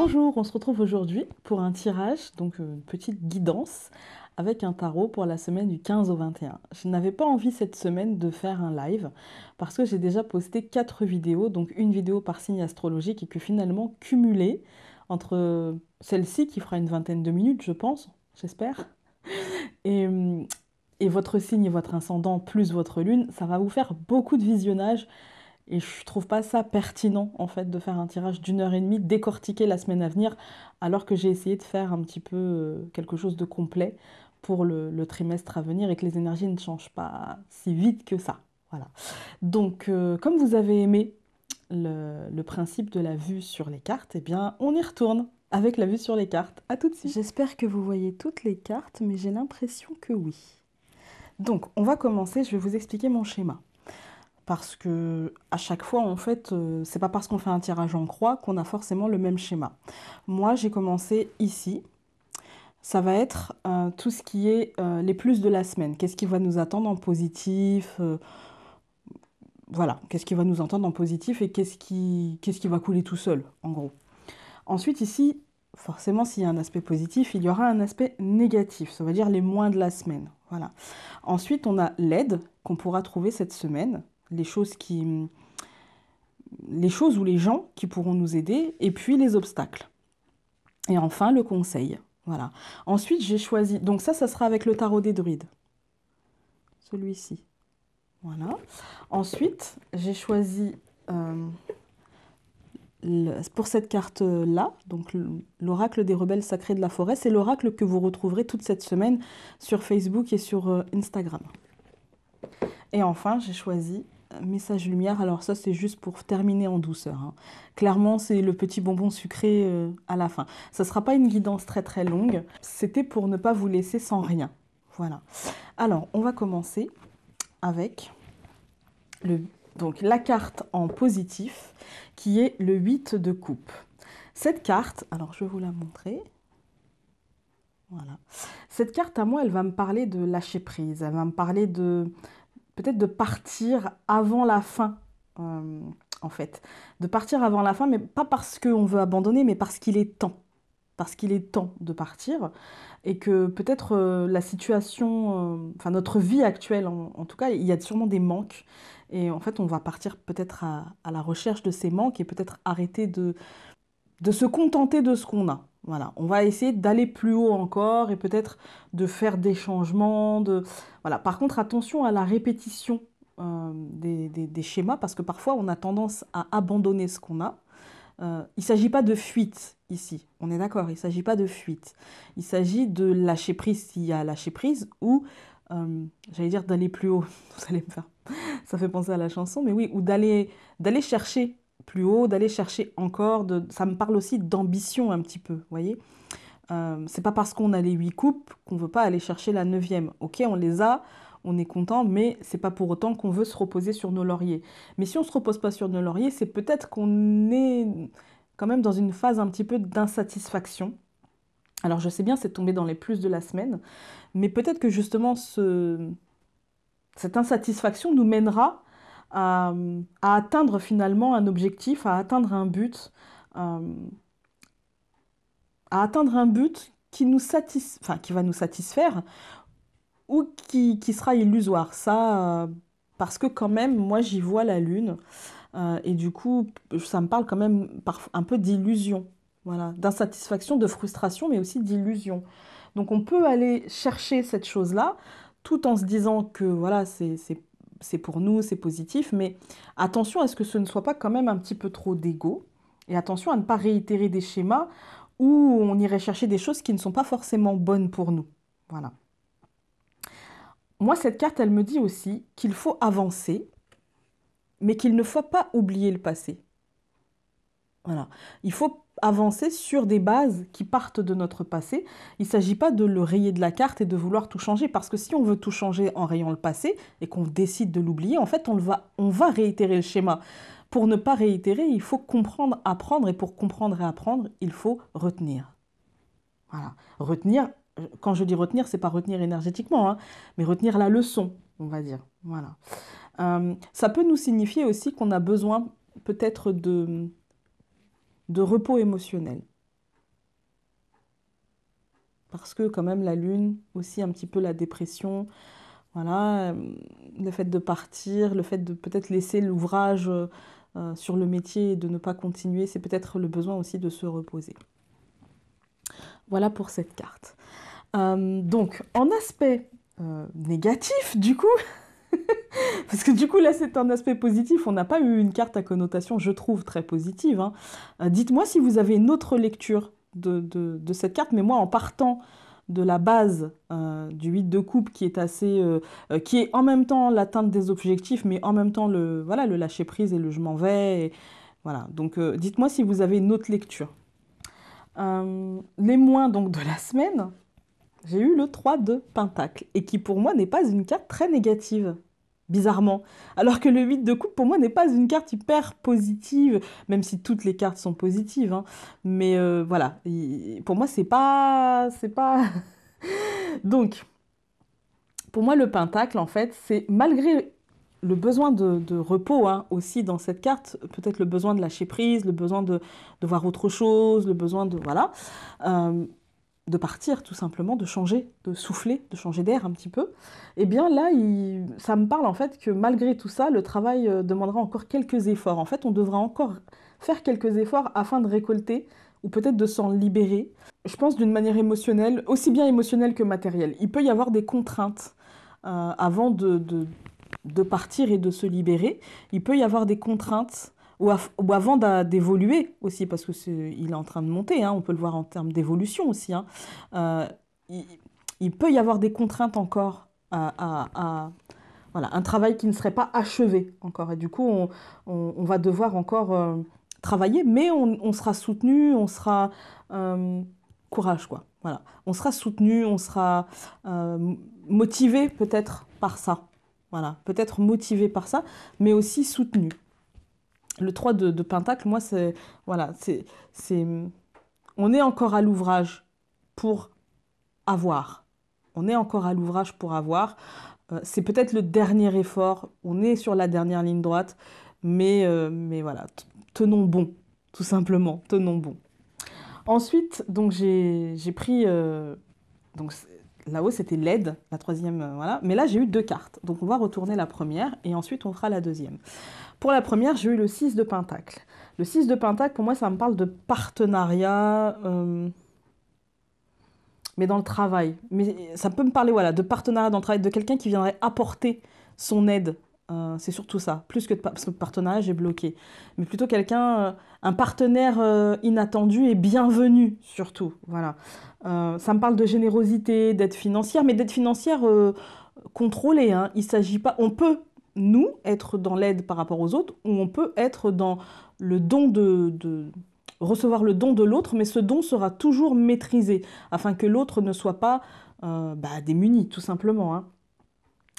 Bonjour, on se retrouve aujourd'hui pour un tirage, donc une petite guidance avec un tarot pour la semaine du 15 au 21. Je n'avais pas envie cette semaine de faire un live parce que j'ai déjà posté 4 vidéos, donc une vidéo par signe astrologique et que finalement cumulée entre celle-ci qui fera une vingtaine de minutes, je pense, j'espère, et, et votre signe et votre ascendant plus votre lune, ça va vous faire beaucoup de visionnage. Et je trouve pas ça pertinent, en fait, de faire un tirage d'1 h 30, décortiquer la semaine à venir, alors que j'ai essayé de faire un petit peu quelque chose de complet pour le trimestre à venir et que les énergies ne changent pas si vite que ça. Voilà. Donc, comme vous avez aimé le principe de la vue sur les cartes, eh bien, on y retourne avec la vue sur les cartes. À tout de suite. J'espère que vous voyez toutes les cartes, mais j'ai l'impression que oui. Donc, on va commencer, je vais vous expliquer mon schéma. Parce que à chaque fois, en fait, c'est pas parce qu'on fait un tirage en croix qu'on a forcément le même schéma. Moi, j'ai commencé ici. Ça va être tout ce qui est les plus de la semaine. Qu'est-ce qui va nous attendre en positif voilà, qu'est-ce qui va nous attendre en positif et qu'est-ce qui va couler tout seul, en gros. Ensuite, ici, forcément, s'il y a un aspect positif, il y aura un aspect négatif. Ça veut dire les moins de la semaine. Voilà. Ensuite, on a l'aide qu'on pourra trouver cette semaine. Les choses ou les gens qui pourront nous aider, et puis les obstacles. Et enfin, le conseil. Voilà. Ensuite, j'ai choisi... Donc ça sera avec le tarot des druides. Celui-ci. Voilà. Ensuite, j'ai choisi... pour cette carte-là, donc l'oracle des rebelles sacrés de la forêt, c'est l'oracle que vous retrouverez toute cette semaine sur Facebook et sur Instagram. Et enfin, j'ai choisi message lumière. Alors ça, c'est juste pour terminer en douceur, hein. Clairement, c'est le petit bonbon sucré à la fin. Ça ne sera pas une guidance très très longue. C'était pour ne pas vous laisser sans rien. Voilà. Alors, on va commencer avec donc, la carte en positif, qui est le 8 de coupe. Cette carte, alors je vais vous la montrer. Voilà. Cette carte, à moi, elle va me parler de lâcher prise. Elle va me parler de peut-être de partir avant la fin, en fait. De partir avant la fin, mais pas parce qu'on veut abandonner, mais parce qu'il est temps. Parce qu'il est temps de partir. Et que peut-être la situation, enfin notre vie actuelle, en tout cas, il y a sûrement des manques. Et en fait, on va partir peut-être à la recherche de ces manques et peut-être arrêter de se contenter de ce qu'on a. Voilà, on va essayer d'aller plus haut encore et peut-être de faire des changements. Voilà. Par contre, attention à la répétition des schémas parce que parfois on a tendance à abandonner ce qu'on a. Il ne s'agit pas de fuite ici, on est d'accord, il ne s'agit pas de fuite. Il s'agit de lâcher prise s'il y a lâcher prise ou, j'allais dire d'aller plus haut, vous allez me faire, ça fait penser à la chanson, mais oui, ou d'aller chercher plus haut, d'aller chercher encore, ça me parle aussi d'ambition un petit peu, vous voyez. C'est pas parce qu'on a les 8 coupes qu'on veut pas aller chercher la 9e. Ok, on les a, on est content, mais c'est pas pour autant qu'on veut se reposer sur nos lauriers. Mais si on se repose pas sur nos lauriers, c'est peut-être qu'on est quand même dans une phase un petit peu d'insatisfaction. Alors je sais bien, c'est tombé dans les plus de la semaine, mais peut-être que justement cette insatisfaction nous mènera à atteindre finalement un objectif, à atteindre un but, qui qui va nous satisfaire ou qui sera illusoire. Ça, parce que quand même, moi, j'y vois la lune. Et du coup, ça me parle quand même un peu d'illusion. Voilà, d'insatisfaction, de frustration, mais aussi d'illusion. Donc on peut aller chercher cette chose-là, tout en se disant que voilà, c'est pour nous, c'est positif, mais attention à ce que ce ne soit pas quand même un petit peu trop d'ego, et attention à ne pas réitérer des schémas où on irait chercher des choses qui ne sont pas forcément bonnes pour nous. Voilà. Moi, cette carte, elle me dit aussi qu'il faut avancer, mais qu'il ne faut pas oublier le passé. Voilà. Il faut avancer sur des bases qui partent de notre passé. Il ne s'agit pas de le rayer de la carte et de vouloir tout changer, parce que si on veut tout changer en rayant le passé et qu'on décide de l'oublier, en fait, on va réitérer le schéma. Pour ne pas réitérer, il faut comprendre, apprendre, et pour comprendre et apprendre, il faut retenir. Voilà. Retenir, quand je dis retenir, c'est pas retenir énergétiquement, hein, mais retenir la leçon, on va dire. Voilà. Ça peut nous signifier aussi qu'on a besoin peut-être de repos émotionnel. parce que quand même la lune, aussi un petit peu la dépression, voilà, le fait de partir, le fait de peut-être laisser l'ouvrage sur le métier et de ne pas continuer, c'est peut-être le besoin aussi de se reposer. Voilà pour cette carte. Donc, en aspect négatif, du coup, parce que du coup, là, c'est un aspect positif, on n'a pas eu une carte à connotation, je trouve, très positive, hein. Dites-moi si vous avez une autre lecture de cette carte, mais moi, en partant de la base du 8 de coupe, qui est assez, qui est en même temps l'atteinte des objectifs, mais en même temps voilà, le lâcher prise et le je m'en vais. Voilà. Donc, dites-moi si vous avez une autre lecture. Les moins donc de la semaine, j'ai eu le 3 de Pentacle, et qui pour moi n'est pas une carte très négative, bizarrement. Alors que le 8 de coupe, pour moi, n'est pas une carte hyper positive, même si toutes les cartes sont positives, hein. Mais voilà, pour moi, c'est pas... C'est pas... Donc, pour moi, le Pentacle, en fait, c'est malgré le besoin de repos, hein, aussi dans cette carte, peut-être le besoin de lâcher prise, le besoin de voir autre chose, le besoin de... Voilà. De partir tout simplement, de changer, de souffler, de changer d'air un petit peu, eh bien là, ça me parle en fait que malgré tout ça, le travail demandera encore quelques efforts. En fait, on devra encore faire quelques efforts afin de récolter ou peut-être de s'en libérer. Je pense d'une manière émotionnelle, aussi bien émotionnelle que matérielle. Il peut y avoir des contraintes avant de partir et de se libérer. Il peut y avoir des contraintes ou avant d'évoluer aussi, parce que il est en train de monter, hein, on peut le voir en termes d'évolution aussi, hein. Euh, il, il peut y avoir des contraintes encore voilà, un travail qui ne serait pas achevé encore. Et du coup, on va devoir encore travailler, mais on sera soutenu, on sera courage, quoi. Voilà. On sera soutenu, on sera motivé peut-être par ça. Voilà, peut-être motivé par ça, mais aussi soutenu. Le 3 de Pentacle, moi, c'est... Voilà, on est encore à l'ouvrage pour avoir. On est encore à l'ouvrage pour avoir. C'est peut-être le dernier effort. On est sur la dernière ligne droite. Mais voilà, tenons bon, tout simplement. Tenons bon. Ensuite, donc j'ai pris... donc là-haut, c'était l'aide, la troisième, voilà. Mais là, j'ai eu deux cartes. Donc on va retourner la première et ensuite on fera la deuxième. Pour la première, j'ai eu le 6 de Pentacle. Le 6 de Pentacle, pour moi, ça me parle de partenariat, mais dans le travail. Mais ça peut me parler, voilà, de partenariat dans le travail, de quelqu'un qui viendrait apporter son aide. C'est surtout ça, plus que parce que le partenariat, j'ai bloqué. Mais plutôt quelqu'un, un partenaire inattendu et bienvenu, surtout. Voilà. Ça me parle de générosité, d'aide financière, mais d'aide financière contrôlée, hein. Il s'agit pas... On peut, nous, être dans l'aide par rapport aux autres, ou on peut être dans le don recevoir le don de l'autre, mais ce don sera toujours maîtrisé, afin que l'autre ne soit pas démuni, tout simplement, hein.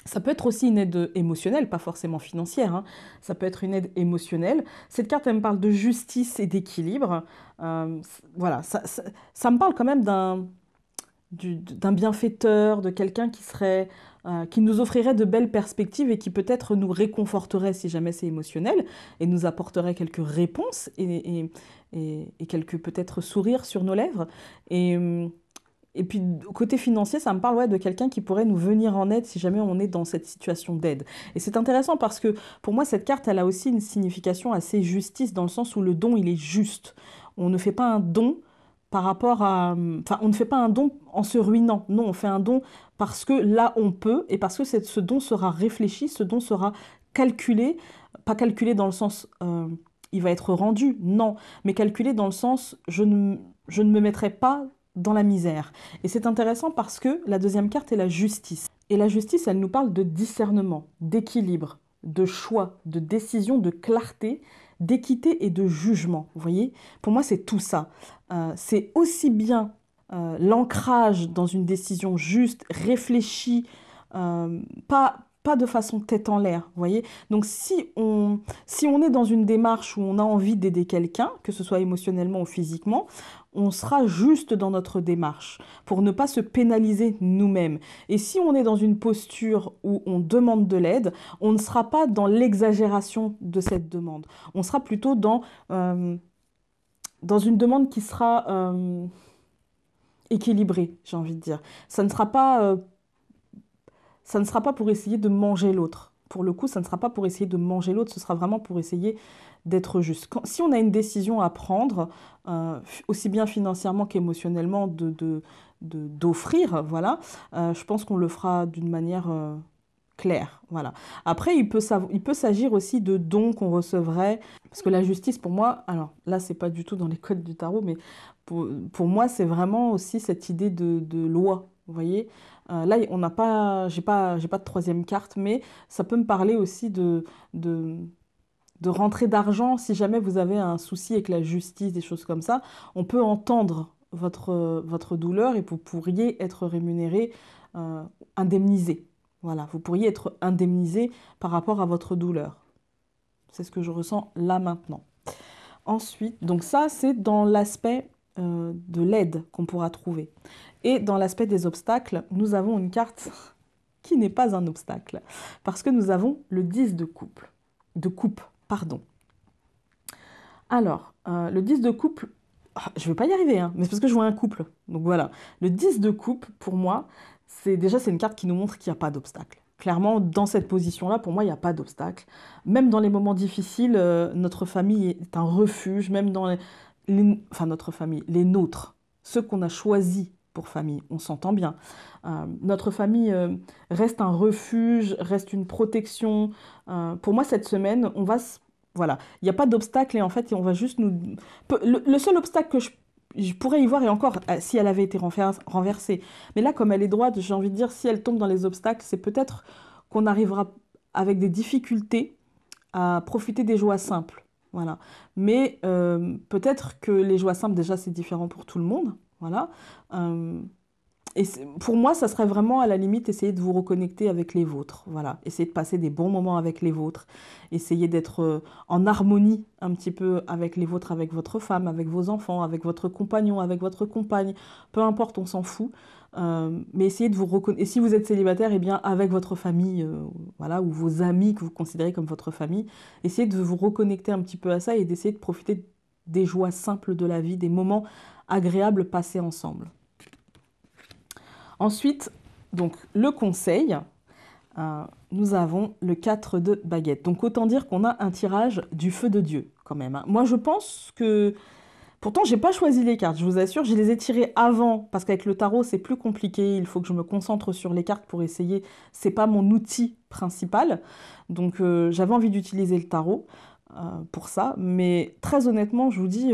Ça peut être aussi une aide émotionnelle, pas forcément financière, hein. Ça peut être une aide émotionnelle. Cette carte, elle me parle de justice et d'équilibre. Voilà, ça me parle quand même d'un bienfaiteur, de quelqu'un qui nous offrirait de belles perspectives et qui peut-être nous réconforterait si jamais c'est émotionnel et nous apporterait quelques réponses et quelques peut-être sourires sur nos lèvres. Et puis, côté financier, ça me parle, ouais, de quelqu'un qui pourrait nous venir en aide si jamais on est dans cette situation d'aide. Et c'est intéressant parce que pour moi, cette carte, elle a aussi une signification assez justice dans le sens où le don, il est juste. On ne fait pas un don par rapport à... Enfin, on ne fait pas un don en se ruinant. Non, on fait un don parce que là, on peut et parce que ce don sera réfléchi, ce don sera calculé. Pas calculé dans le sens... il va être rendu, non, mais calculé dans le sens je ne me mettrai pas dans la misère. Et c'est intéressant parce que la deuxième carte est la justice. Et la justice, elle nous parle de discernement, d'équilibre, de choix, de décision, de clarté, d'équité et de jugement. Vous voyez? Pour moi, c'est tout ça. C'est aussi bien l'ancrage dans une décision juste, réfléchie, pas de façon tête en l'air, vous voyez? Donc si on est dans une démarche où on a envie d'aider quelqu'un, que ce soit émotionnellement ou physiquement, on sera juste dans notre démarche pour ne pas se pénaliser nous-mêmes. Et si on est dans une posture où on demande de l'aide, on ne sera pas dans l'exagération de cette demande. On sera plutôt dans une demande qui sera équilibré, j'ai envie de dire. Ça ne sera pas, ça ne sera pas pour essayer de manger l'autre. Pour le coup, ça ne sera pas pour essayer de manger l'autre, ce sera vraiment pour essayer d'être juste. Si on a une décision à prendre, aussi bien financièrement qu'émotionnellement, d'offrir, voilà, je pense qu'on le fera d'une manière claire. Voilà. Après, il peut s'agir aussi de dons qu'on recevrait, parce que la justice, pour moi, alors là, c'est pas du tout dans les codes du tarot, mais pour moi, c'est vraiment aussi cette idée de loi. Vous voyez, là, on n'a pas, j'ai pas de troisième carte, mais ça peut me parler aussi de, de rentrée d'argent. Si jamais vous avez un souci avec la justice, des choses comme ça, on peut entendre votre douleur et vous pourriez être rémunéré, euh, indemnisé. Voilà, vous pourriez être indemnisé par rapport à votre douleur. C'est ce que je ressens là maintenant. Ensuite, donc ça, c'est dans l'aspect de l'aide qu'on pourra trouver. Et dans l'aspect des obstacles, nous avons une carte qui n'est pas un obstacle, parce que nous avons le 10 de coupe, pardon. Alors, le 10 de couple, je ne vais pas y arriver, hein, mais c'est parce que je vois un couple. Donc voilà, le 10 de coupe, pour moi, c'est une carte qui nous montre qu'il n'y a pas d'obstacle. Clairement, dans cette position-là, pour moi, il n'y a pas d'obstacle. Même dans les moments difficiles, notre famille est un refuge, même dans enfin notre famille, les nôtres, ceux qu'on a choisis pour famille, on s'entend bien. Notre famille reste un refuge, reste une protection. Pour moi, cette semaine, voilà, il n'y a pas d'obstacle et en fait, on va juste nous... Le seul obstacle que je pourrais y voir, et encore, si elle avait été renversée, mais là, comme elle est droite, j'ai envie de dire, si elle tombe dans les obstacles, c'est peut-être qu'on arrivera avec des difficultés à profiter des joies simples. Voilà. Mais peut-être que les joies simples, déjà, c'est différent pour tout le monde. Voilà. Euh, et pour moi, ça serait vraiment à la limite essayer de vous reconnecter avec les vôtres. Voilà, essayer de passer des bons moments avec les vôtres, essayer d'être en harmonie un petit peu avec les vôtres, avec votre femme, avec vos enfants, avec votre compagnon, avec votre compagne. Peu importe, on s'en fout. Mais essayez de vous reconnaître. Et si vous êtes célibataire, eh bien avec votre famille, voilà, ou vos amis que vous considérez comme votre famille, essayez de vous reconnecter un petit peu à ça et d'essayer de profiter des joies simples de la vie, des moments agréables passés ensemble. Ensuite, donc le conseil, nous avons le 4 de baguette. Donc autant dire qu'on a un tirage du feu de Dieu quand même, hein. Moi je pense que... Pourtant j'ai pas choisi les cartes, je vous assure, je les ai tirées avant, parce qu'avec le tarot c'est plus compliqué, il faut que je me concentre sur les cartes pour essayer, c'est pas mon outil principal. Donc j'avais envie d'utiliser le tarot pour ça, mais très honnêtement je vous dis...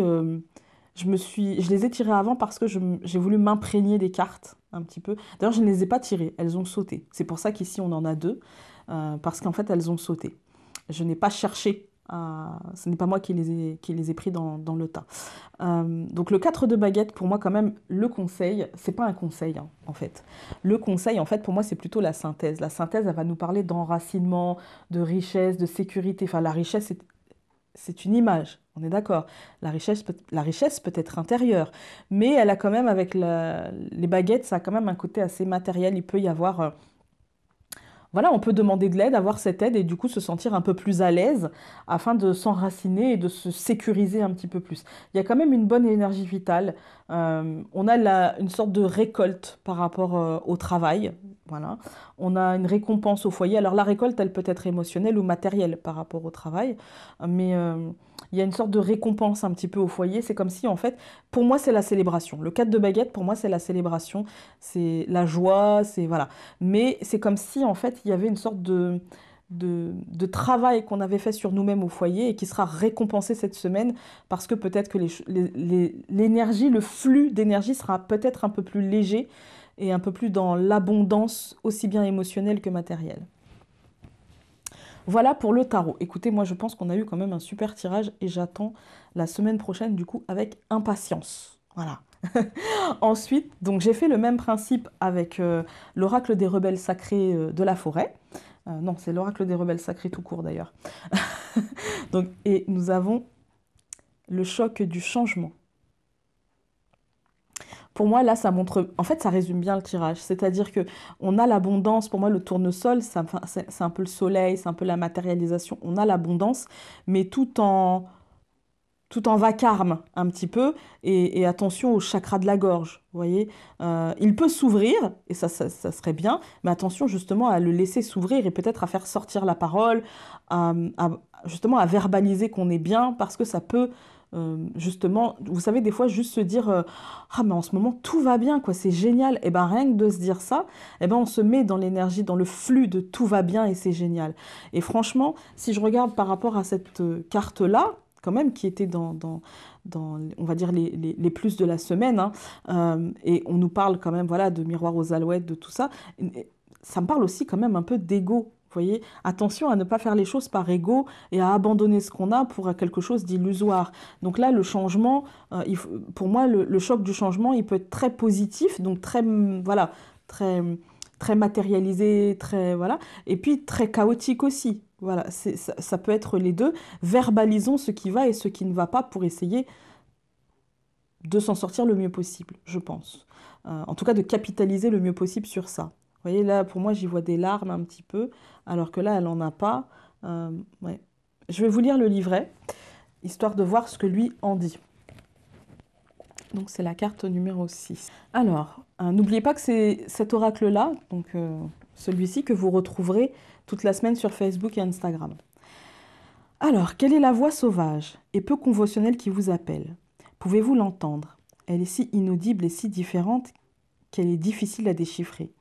je les ai tirées avant parce que j'ai voulu m'imprégner des cartes un petit peu. D'ailleurs, je ne les ai pas tirées, elles ont sauté. C'est pour ça qu'ici, on en a deux, parce qu'en fait, elles ont sauté. Je n'ai pas cherché, ce n'est pas moi qui les ai pris dans le tas. Donc le 4 de baguette, pour moi, quand même, le conseil, c'est pas un conseil, hein, en fait. Le conseil, en fait, pour moi, c'est plutôt la synthèse. La synthèse, elle va nous parler d'enracinement, de richesse, de sécurité. Enfin, la richesse, c'est une image, on est d'accord. La richesse peut être intérieure, mais elle a quand même, avec les baguettes, ça a quand même un côté assez matériel. Il peut y avoir voilà, on peut demander de l'aide, avoir cette aide et du coup se sentir un peu plus à l'aise afin de s'enraciner et de se sécuriser un petit peu plus. Il y a quand même une bonne énergie vitale. On a une sorte de récolte par rapport au travail. Voilà. On a une récompense au foyer. Alors la récolte, elle peut être émotionnelle ou matérielle par rapport au travail, mais il y a une sorte de récompense un petit peu au foyer. C'est comme si, en fait, pour moi, c'est la célébration. Le 4 de baguette, pour moi, c'est la célébration, c'est la joie, c'est voilà. Mais c'est comme si, en fait, il y avait une sorte de travail qu'on avait fait sur nous-mêmes au foyer et qui sera récompensé cette semaine parce que peut-être que l'énergie, le flux d'énergie sera peut-être un peu plus léger et un peu plus dans l'abondance, aussi bien émotionnelle que matérielle. Voilà pour le tarot. Écoutez, moi je pense qu'on a eu quand même un super tirage et j'attends la semaine prochaine du coup avec impatience. Voilà. Ensuite, donc j'ai fait le même principe avec l'oracle des rebelles sacrés de la forêt. Non, c'est l'oracle des rebelles sacrés tout court d'ailleurs. Donc, et nous avons le choc du changement. Pour moi, là, ça montre... En fait, ça résume bien le tirage. C'est-à-dire que on a l'abondance. Pour moi, le tournesol, c'est un peu le soleil, c'est un peu la matérialisation. On a l'abondance, mais tout en tout en vacarme un petit peu, et attention au chakra de la gorge, vous voyez. Il peut s'ouvrir, et ça serait bien, mais attention justement à le laisser s'ouvrir et peut-être à faire sortir la parole, justement à verbaliser qu'on est bien, parce que ça peut, justement, vous savez, des fois juste se dire ah mais en ce moment tout va bien, quoi, c'est génial, et ben rien que de se dire ça, et ben on se met dans l'énergie, dans le flux de tout va bien et c'est génial. Et franchement, si je regarde par rapport à cette carte-là, quand même, qui était dans, on va dire, les plus de la semaine, hein, et on nous parle quand même, voilà, de miroir aux alouettes, de tout ça. Et ça me parle aussi quand même un peu d'ego. Vous voyez, attention à ne pas faire les choses par ego et à abandonner ce qu'on a pour quelque chose d'illusoire. Donc là, le changement, pour moi, le choc du changement, il peut être très positif, donc très, voilà, très, très matérialisé, très, voilà, et puis très chaotique aussi. Voilà, ça peut être les deux. Verbalisons ce qui va et ce qui ne va pas pour essayer de s'en sortir le mieux possible, je pense. En tout cas, de capitaliser le mieux possible sur ça. Vous voyez, là, pour moi, j'y vois des larmes un petit peu, alors que là, elle n'en a pas. Ouais. Je vais vous lire le livret, histoire de voir ce que lui en dit. Donc, c'est la carte numéro 6. Alors, n'oubliez pas que c'est cet oracle-là, donc celui-ci, que vous retrouverez toute la semaine sur Facebook et Instagram. Alors, quelle est la voix sauvage et peu conventionnelle qui vous appelle? Pouvez-vous l'entendre? Elle est si inaudible et si différente qu'elle est difficile à déchiffrer.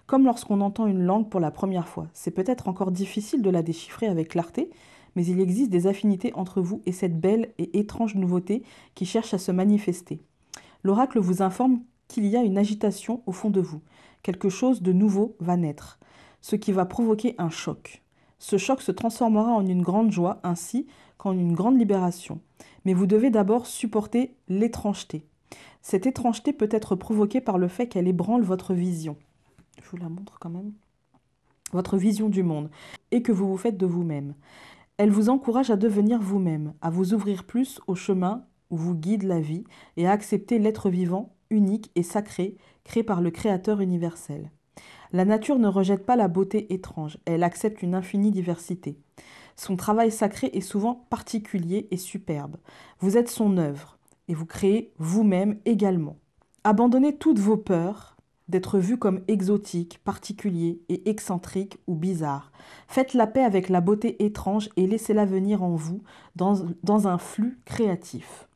Comme lorsqu'on entend une langue pour la première fois, c'est peut-être encore difficile de la déchiffrer avec clarté, mais il existe des affinités entre vous et cette belle et étrange nouveauté qui cherche à se manifester. L'oracle vous informe qu'il y a une agitation au fond de vous. Quelque chose de nouveau va naître, ce qui va provoquer un choc. Ce choc se transformera en une grande joie ainsi qu'en une grande libération. Mais vous devez d'abord supporter l'étrangeté. Cette étrangeté peut être provoquée par le fait qu'elle ébranle votre vision. Je vous la montre quand même. Votre vision du monde et que vous vous faites de vous-même. Elle vous encourage à devenir vous-même, à vous ouvrir plus au chemin où vous guide la vie et à accepter l'être vivant, unique et sacré, créé par le Créateur universel. La nature ne rejette pas la beauté étrange, elle accepte une infinie diversité. Son travail sacré est souvent particulier et superbe. Vous êtes son œuvre et vous créez vous-même également. Abandonnez toutes vos peurs d'être vu comme exotique, particulier et excentrique ou bizarre. Faites la paix avec la beauté étrange et laissez-la venir en vous dans un flux créatif.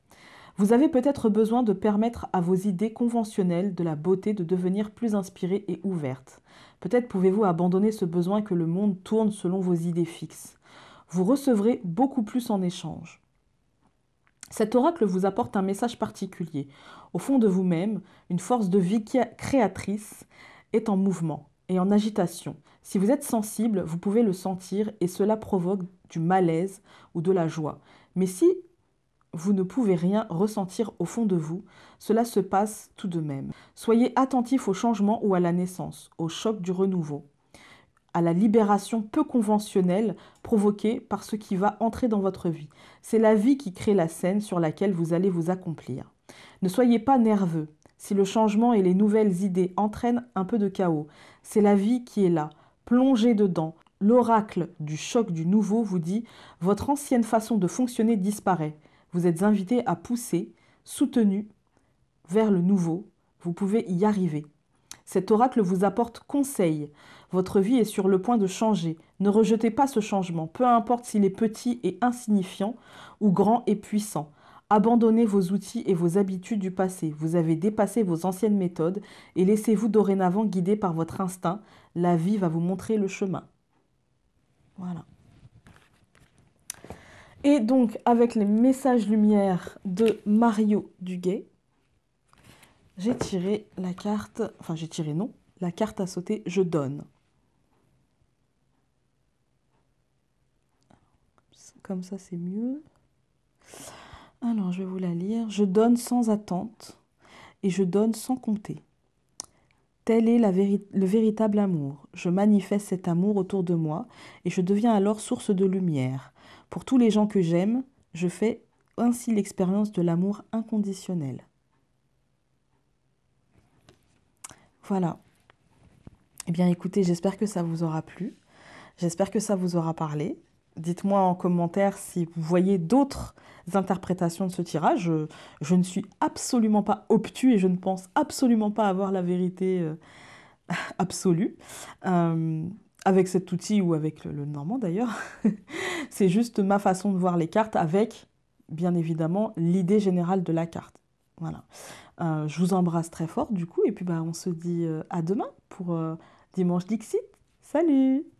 Vous avez peut-être besoin de permettre à vos idées conventionnelles de la beauté de devenir plus inspirées et ouvertes. Peut-être pouvez-vous abandonner ce besoin que le monde tourne selon vos idées fixes. Vous recevrez beaucoup plus en échange. Cet oracle vous apporte un message particulier. Au fond de vous-même, une force de vie créatrice est en mouvement et en agitation. Si vous êtes sensible, vous pouvez le sentir et cela provoque du malaise ou de la joie. Mais si vous ne pouvez rien ressentir au fond de vous, cela se passe tout de même. Soyez attentif au changement ou à la naissance, au choc du renouveau, à la libération peu conventionnelle provoquée par ce qui va entrer dans votre vie. C'est la vie qui crée la scène sur laquelle vous allez vous accomplir. Ne soyez pas nerveux. Si le changement et les nouvelles idées entraînent un peu de chaos, c'est la vie qui est là. Plongez dedans. L'oracle du choc du nouveau vous dit « Votre ancienne façon de fonctionner disparaît. Vous êtes invité à pousser, soutenu vers le nouveau. Vous pouvez y arriver. » Cet oracle vous apporte conseil. Votre vie est sur le point de changer. Ne rejetez pas ce changement, peu importe s'il est petit et insignifiant ou grand et puissant. Abandonnez vos outils et vos habitudes du passé. Vous avez dépassé vos anciennes méthodes et laissez-vous dorénavant guider par votre instinct. La vie va vous montrer le chemin. Voilà. Et donc, avec les messages lumière de Mario Duguay, j'ai tiré la carte, enfin j'ai tiré non, la carte à sauter, je donne. Comme ça, c'est mieux. Alors, je vais vous la lire. Je donne sans attente et je donne sans compter. Tel est le véritable amour. Je manifeste cet amour autour de moi et je deviens alors source de lumière. Pour tous les gens que j'aime, je fais ainsi l'expérience de l'amour inconditionnel. Voilà. Eh bien, écoutez, j'espère que ça vous aura plu. J'espère que ça vous aura parlé. Dites-moi en commentaire si vous voyez d'autres interprétations de ce tirage. Je ne suis absolument pas obtus et je ne pense absolument pas avoir la vérité absolue. Euh, avec cet outil ou avec le normand d'ailleurs. C'est juste ma façon de voir les cartes avec, bien évidemment, l'idée générale de la carte. Voilà. Je vous embrasse très fort du coup et puis bah, on se dit à demain pour Dimanche Dixit. Salut!